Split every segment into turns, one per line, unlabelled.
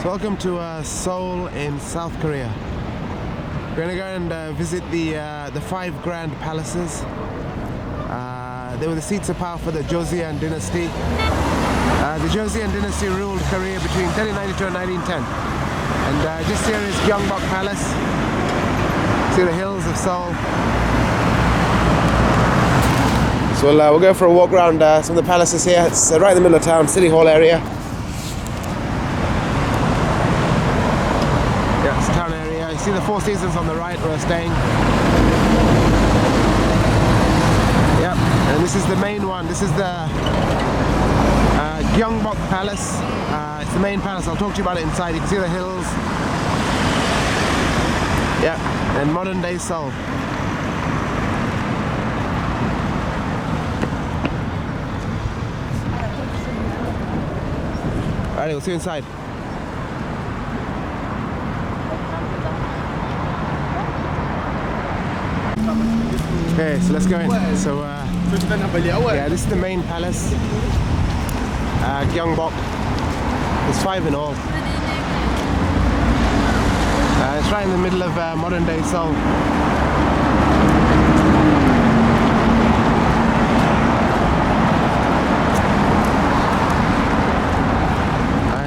So welcome to Seoul in South Korea. We're gonna go and visit the 5 grand palaces. They were the seats of power for the Joseon Dynasty. The Joseon Dynasty ruled Korea between 1392 and 1910. And just here is Gyeongbok Palace. See the hills of Seoul. So we'll go for a walk around some of the palaces here. It's right in the middle of town, City Hall area. Yeah, it's town area. You see the Four Seasons on the right where we're staying. Yep, and this is the main one. This is the Gyeongbok Palace. It's the main palace. I'll talk to you about it inside. You can see the hills. Yeah, and modern day Seoul. Alright, we'll see you inside. Okay, so let's go in. So, yeah, this is the main palace. Gyeongbok. There's 5 in all. It's right in the middle of modern day Seoul.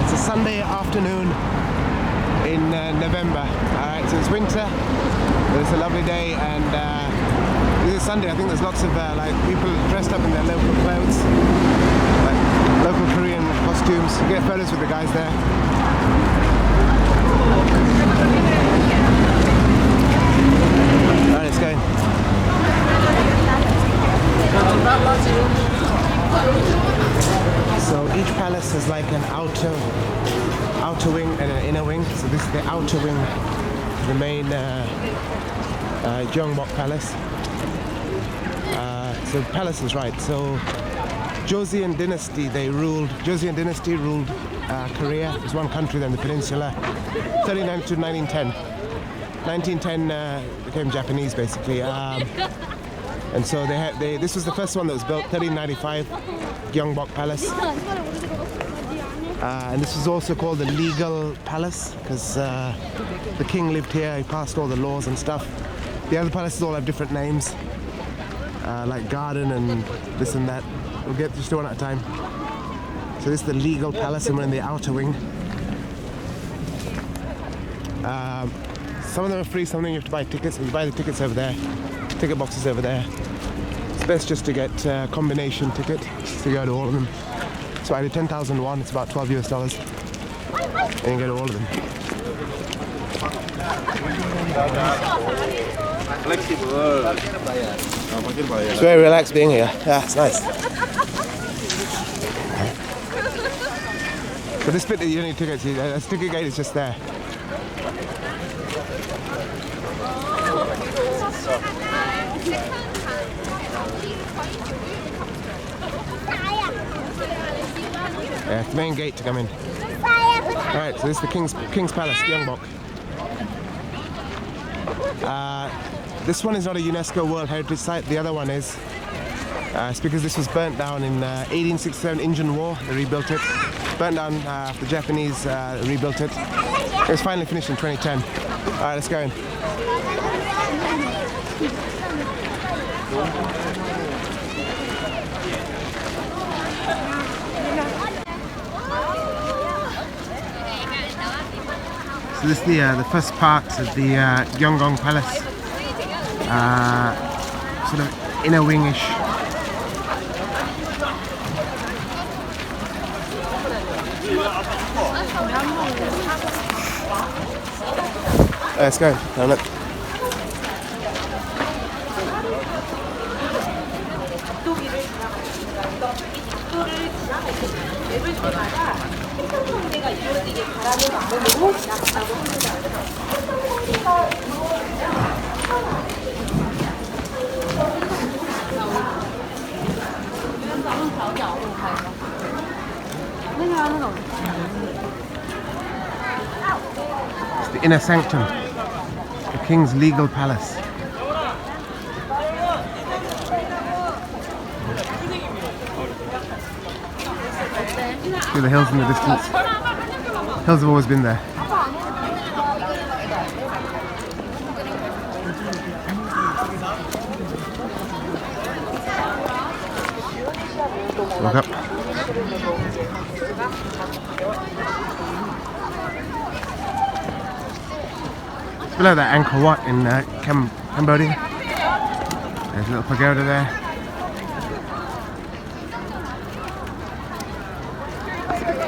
It's a Sunday afternoon in November. Alright, so it's winter, but it's a lovely day, and this is Sunday. I think there's lots of like people dressed up in their local clothes, like local Korean costumes. You get photos with the guys there. Alright, let's go. So each palace has like an outer wing and an inner wing. So this is the outer wing, the main Gyeongbok Palace. So palace is right. So Joseon Dynasty, Joseon Dynasty ruled Korea. It was one country then, the peninsula, 1392 to 1910. 1910 became Japanese basically. And so this was the first one that was built, 1395, Gyeongbok Palace. And this was also called the legal palace because the king lived here. He passed all the laws and stuff. The other palaces all have different names, like garden and this and that. We'll get just one at a time. So this is the legal palace, and we're in the outer wing. Some of them are free, some of them you have to buy tickets. You buy the tickets over there, ticket boxes over there. It's best just to get a combination ticket to go to all of them. So I did 10,000 won, it's about $12 US, and you go to all of them. It's very relaxed being here. Yeah, it's nice. So this bit that you don't need tickets, the ticket gate is just there. Yeah, it's the main gate to come in. Alright, so this is the King's Palace, Gyeongbok. This one is not a UNESCO World Heritage Site, the other one is. It's because this was burnt down in 1867 Indian War, they rebuilt it. Burnt down after the Japanese rebuilt it. It was finally finished in 2010. Alright, let's go in. So this is the first part of the Changgyeonggung Palace. Sort of inner wingish. Let's go. Now look. It's the inner sanctum, the king's legal palace. See the hills in the distance. Hills have always been there. Walk up. It's below that Angkor Wat in Cambodia. There's a little pagoda there.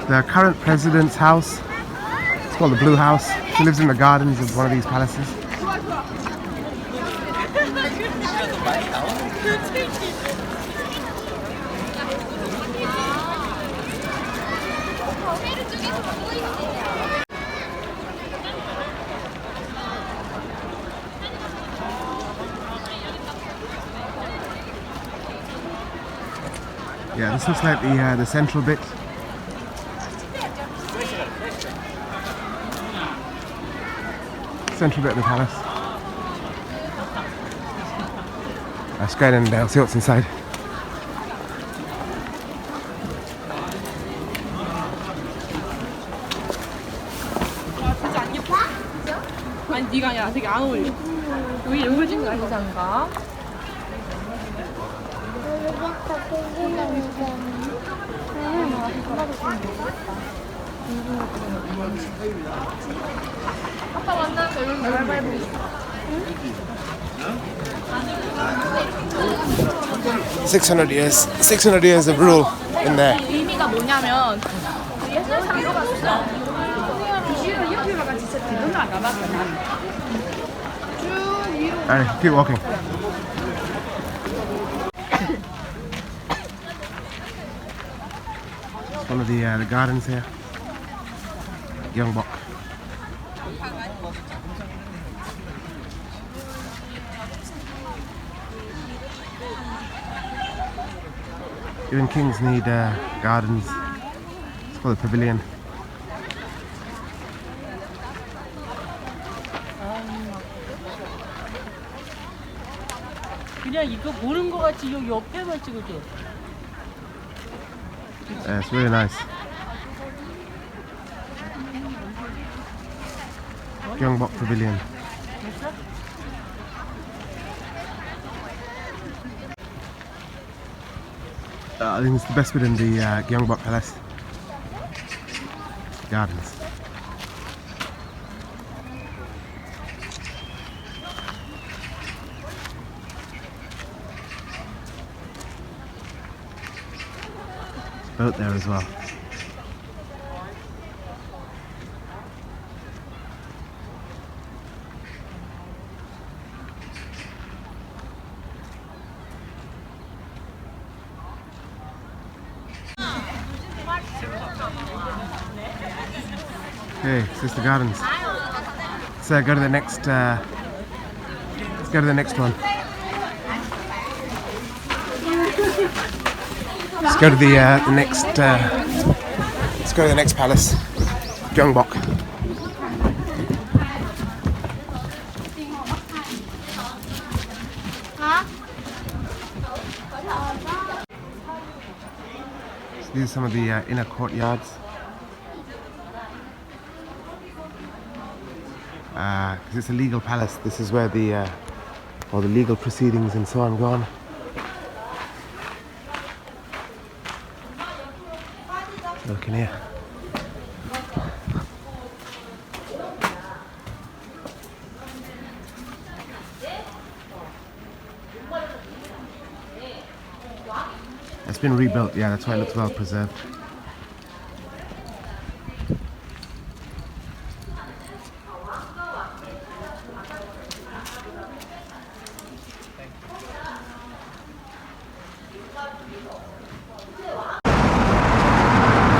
The current president's house. It's called the Blue House. She lives in the gardens of one of these palaces. Yeah, this looks like the central bit. Central bit of the palace. Let's go in and see what's inside.
아니 네가 아니라 되게 안 어울려. 여기 요거진 거 아니잖아. 아빠 만나서 이런 거 해보고 싶어.
600 years of rule in there.
의미가 뭐냐면 옛날 장소가 있어.
Alright, keep walking. It's one of the gardens here. Gyeongbok. Even kings need gardens. It's called a pavilion.
그냥 이거 보는 거 같이 여기 옆에만 찍어줘.
Yeah, it's really nice. Gyeongbok Pavilion. I think it's the best bit in the Gyeongbok Palace. Gardens. Boat there as well. Okay, this is the gardens. Let's go to the next. Let's go to the next one. Let's go to the next. Let's go to the next palace, Gyeongbok. So these are some of the inner courtyards. Because it's a legal palace, this is where all the legal proceedings and so on go on. Look in here. It's been rebuilt, yeah, that's why it looks well preserved.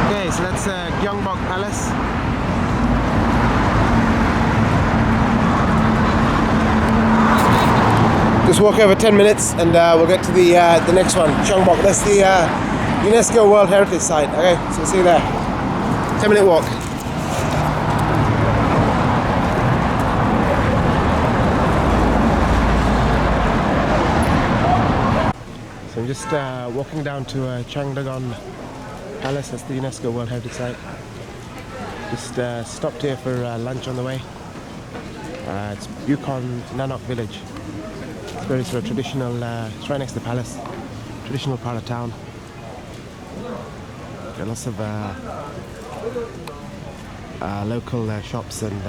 Okay, so that's Gyeongbok Palace. Just walk over 10 minutes and we'll get to the next one, Changbok. That's the UNESCO World Heritage Site. Okay, so we'll see you there. 10-minute walk. So I'm just walking down to Changdeokgung Palace. That's the UNESCO World Heritage Site. Just stopped here for lunch on the way. It's Bukchon Nanok village. It's very sort of traditional, it's right next to the palace. Traditional part of town. Got lots of local shops and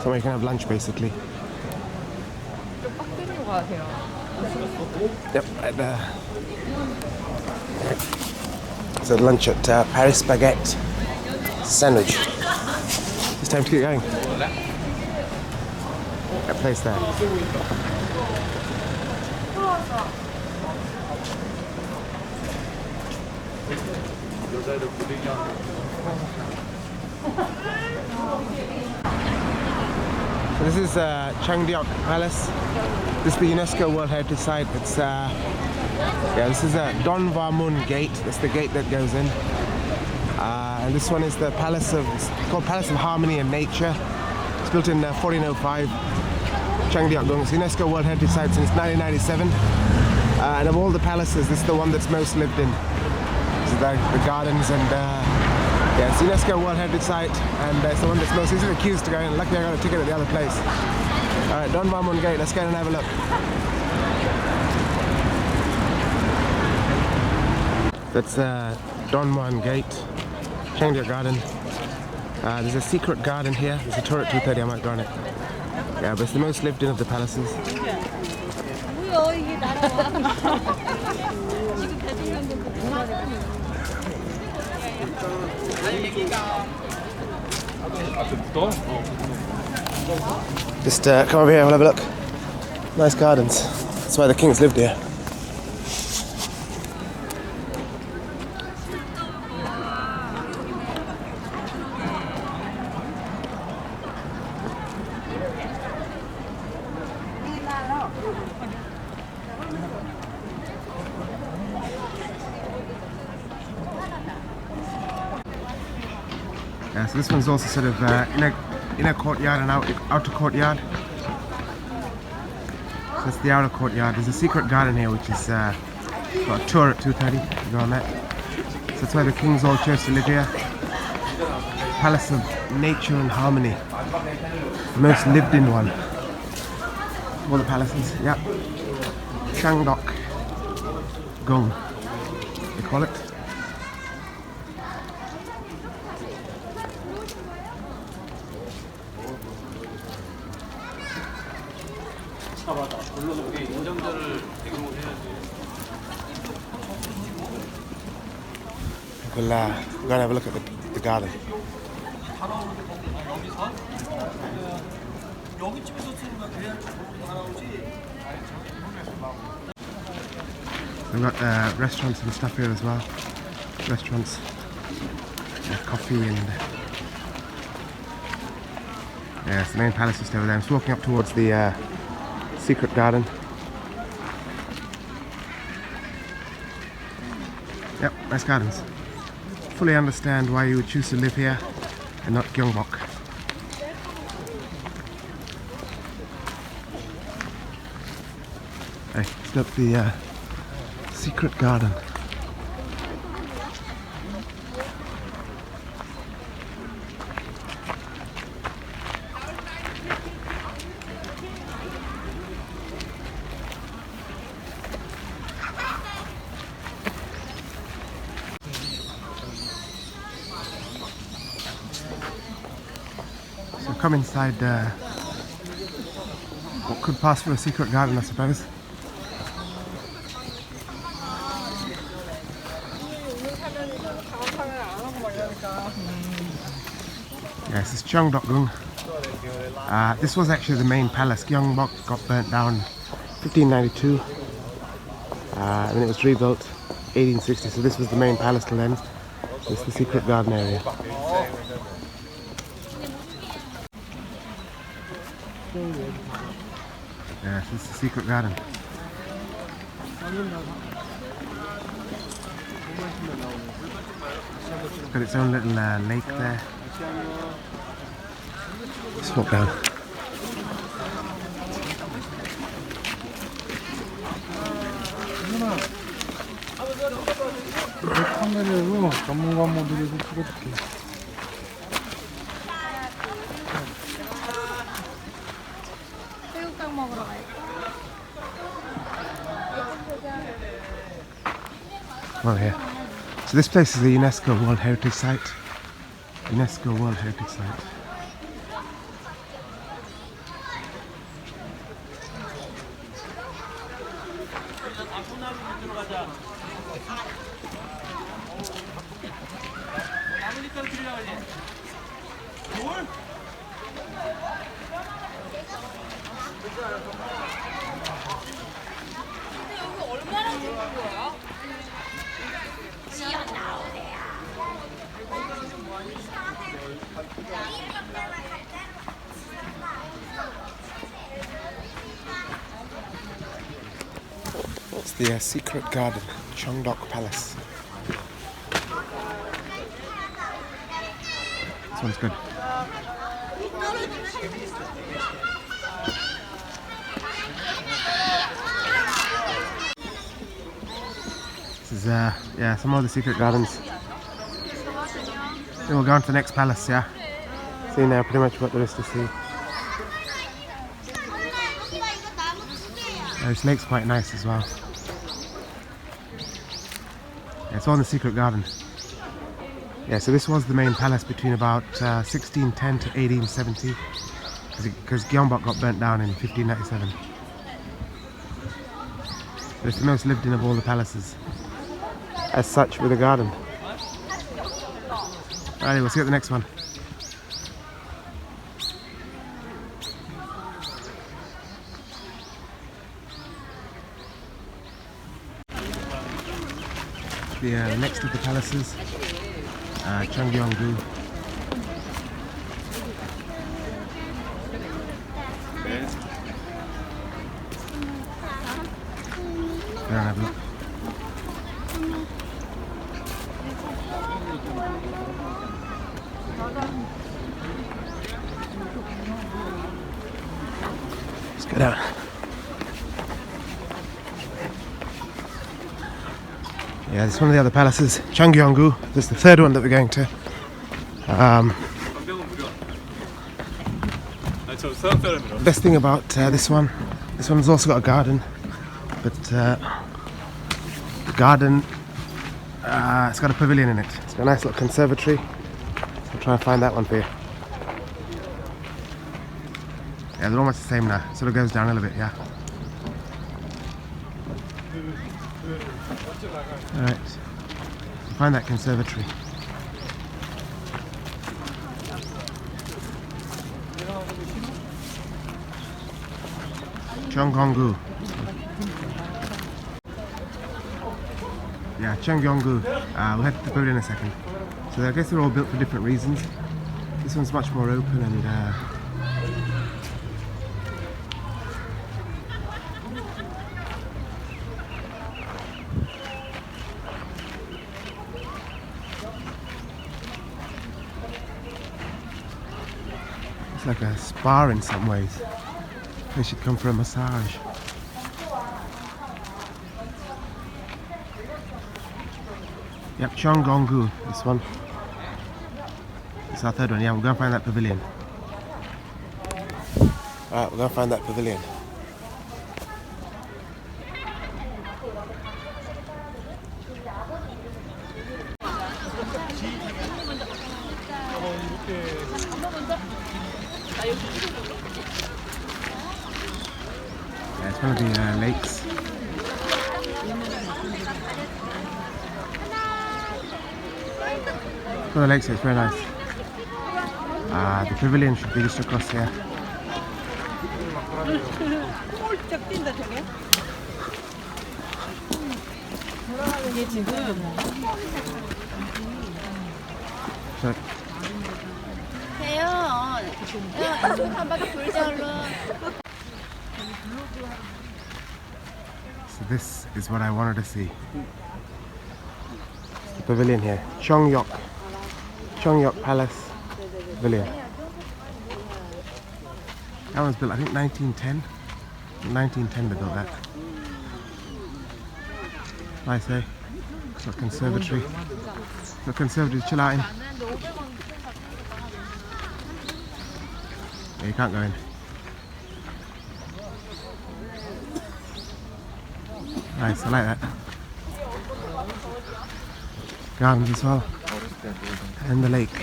somewhere you can have lunch basically. Yep, right there. So lunch at Paris Baguette Sandwich. It's time to get going. That place there. So this is Changdeok Palace. This is the UNESCO World Heritage Site. It's this is a Gyeongbokgung Gate. That's the gate that goes in. And this one is the Palace of, it's called Palace of Harmony and Nature. It's built in 1405. Changdeokgung. It's UNESCO World Heritage Site since 1997. And of all the palaces, this is the one that's most lived in. This is the gardens and yeah, it's UNESCO World Heritage Site, and it's the one that's most easy to queues to go in. Luckily I got a ticket at the other place. Alright, Gyeongbokgung Gate, let's go and have a look. That's Gyeongbokgung Gate, Changdeok Garden. There's a secret garden here. There's a tour at 2:30, I might go on it. Yeah, but it's the most lived in of the palaces. Just come over here and we'll have a look. Nice gardens. That's why the kings lived here. Yeah, so this one's also sort of inner courtyard and outer courtyard. So that's the outer courtyard. There's a secret garden here which is got a tour at 2:30. Go on that. So that's why the kings all chose to live here. Palace of Nature and Harmony. The most lived in one. All the palaces, yeah. Changdeokgung, they call it. We'll go and have a look at the garden. We've got restaurants and stuff here as well. Restaurants, coffee and yeah, it's the main palace just over there. I'm just walking up towards the secret garden. Yep, nice gardens. Fully understand why you would choose to live here and not Gyeongbuk. Hey, it's got the secret garden. So come inside what could pass for a secret garden, I suppose. Yes, it's Changdeokgung. This was actually the main palace. Gyeongbuk got burnt down 1592 and it was rebuilt 1860, so this was the main palace till then. This is the secret garden area. Yes, this is the secret garden. It's got its own little lake there. Let's walk down.
카메라로 전문가 모드에서 찍어줄게.
Well, here. So this place is a UNESCO World Heritage Site. UNESCO World Heritage Site. It's the secret garden, Changdeokgung Palace. This one's good. This is yeah, some of the secret gardens. Then we'll go on to the next palace, yeah. See now pretty much what there is to see. This lake's quite nice as well. Yeah, it's all in the secret garden. Yeah, so this was the main palace between about 1610 to 1870, because Gyeongbuk got burnt down in 1597. But it's the most lived in of all the palaces, as such, with a garden. Alright, we'll see you at the next one. The next of the palaces, Changgyeonggung. Go and have a look. Let's get out. Yeah, this is one of the other palaces, Changgyeonggung. This is the third one that we're going to. The best thing about this one's also got a garden, but the garden, it's got a pavilion in it. It's got a nice little conservatory. I'll try and find that one for you. Yeah, they're almost the same now. Sort of goes down a little bit, yeah. Alright, find that conservatory. Changgyeonggung. Yeah, Changgyeonggung. We'll head to the pavilion in a second. So I guess they're all built for different reasons. This one's much more open and it's like a spa in some ways. They should come for a massage. Yep, Changgyeonggung, this one. This is our third one, yeah, we'll go and find that pavilion. Alright, we'll go and find that pavilion. Yeah, it's one of the lakes. One of the lakes here, it's very nice. The pavilion should be just across here. So, so this is what I wanted to see. It's the pavilion here. Changdeokgung Palace Pavilion. That was built, I think, 1910. 1910 they built that. Nice, eh? It's got a conservatory. It's a conservatory to chill out in. Yeah, you can't go in. Nice, I like that. gardens as well. And the lake.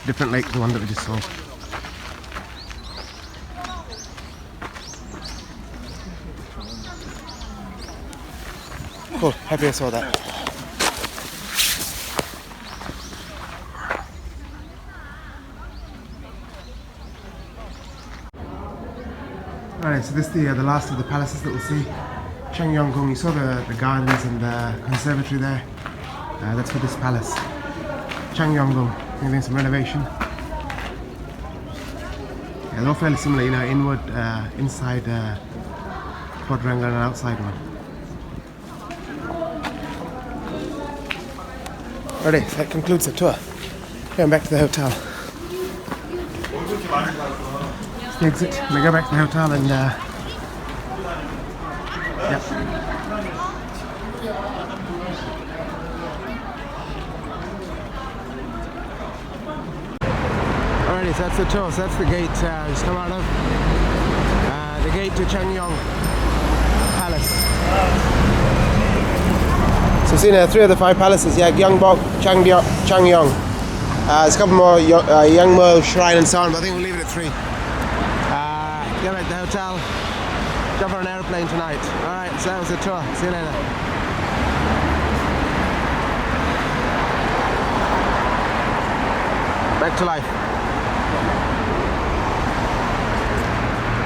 Different lake to the one that we just saw. Cool, happy I saw that. Alright, so this is the last of the palaces that we'll see. Changgyeonggung, you saw the gardens and the conservatory there. That's for this palace. Changgyeonggung, they're doing some renovation. Yeah, they're all fairly similar, you know, inward, inside quadrangle and outside one. Alright, that concludes the tour. Going back to the hotel. It's the exit. I'm gonna go back to the hotel and yeah. Alrighty, so that's the tour. So that's the gate just come out of. The gate to Changgyeong Palace. So we've seen 3 of the 5 palaces. Yeah, Gyeongbuk, Changdeok, Changgyeong. There's a couple more, Yeongmo Shrine and so on, but I think we'll leave it at 3. Get back to the hotel. Jump on an airplane tonight. Alright, so that was the tour. See you later. Back to life.